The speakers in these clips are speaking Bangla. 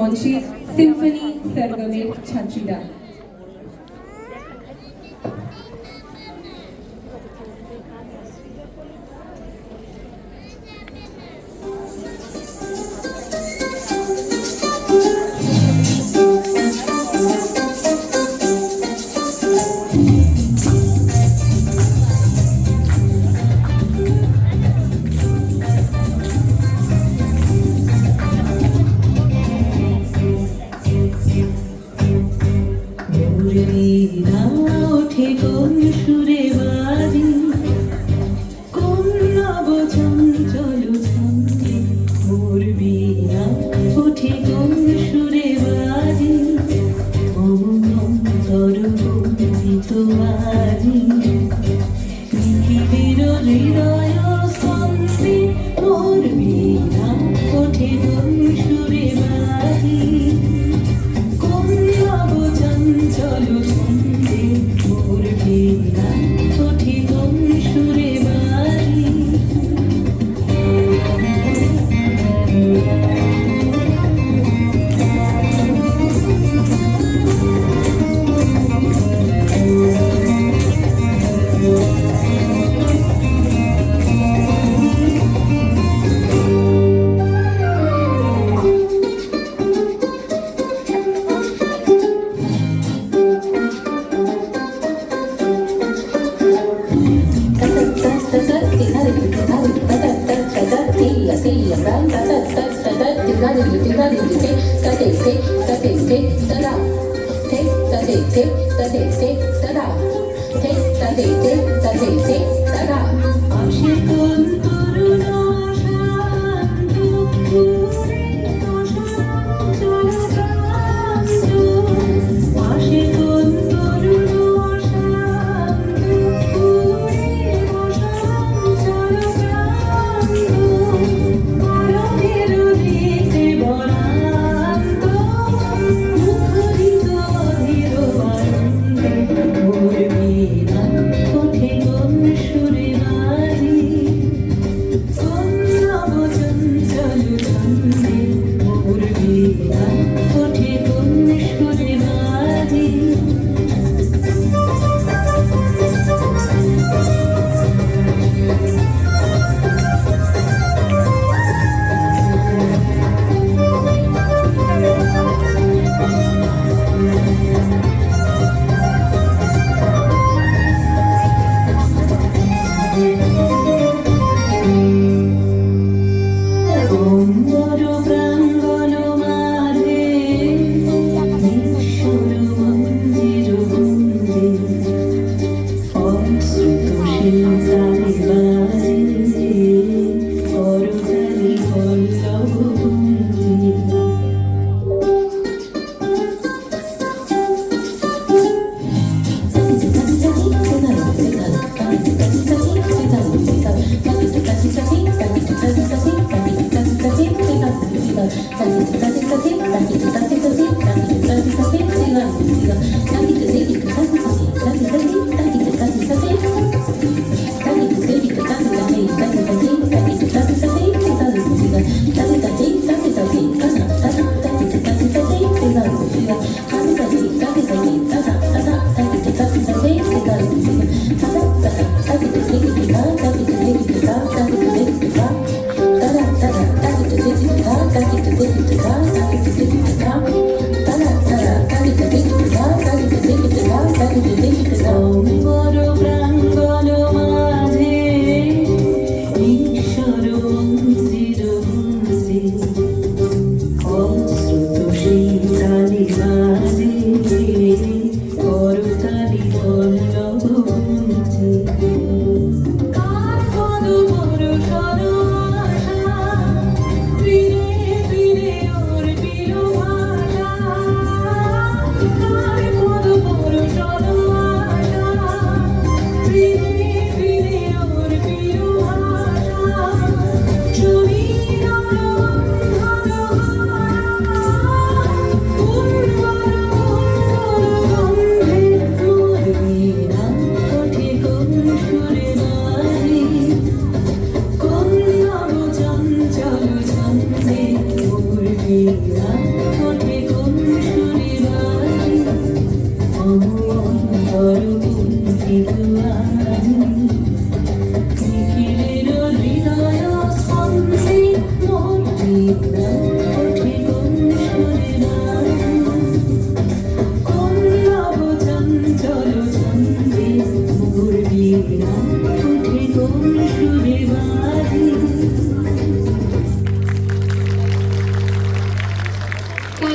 মঞ্চে সিম্ফনি সরগমের ছাত্রীরা।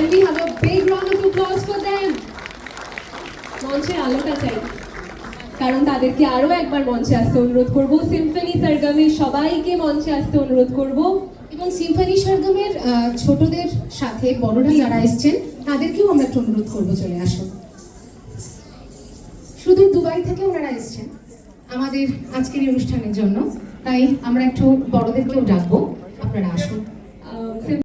Can we have a big round of applause for them? মঞ্চের আলোটা চাই, কারণ তাদেরকে আরো একবার মঞ্চে আসতে অনুরোধ করব। সিম্ফনি সরগমের সবাইকে মঞ্চে আসতে অনুরোধ করব, এবং সিম্ফনি সরগমের ছোটদের সাথে বড়রা যারা এসছেন তাদেরকেও আমরা একটু অনুরোধ করবো চলে আসুন। শুধু দুবাই থেকে ওনারা এসছেন আমাদের আজকের এই অনুষ্ঠানের জন্য, তাই আমরা একটু বড়দেরকেও ডাকবো, আপনারা আসুন।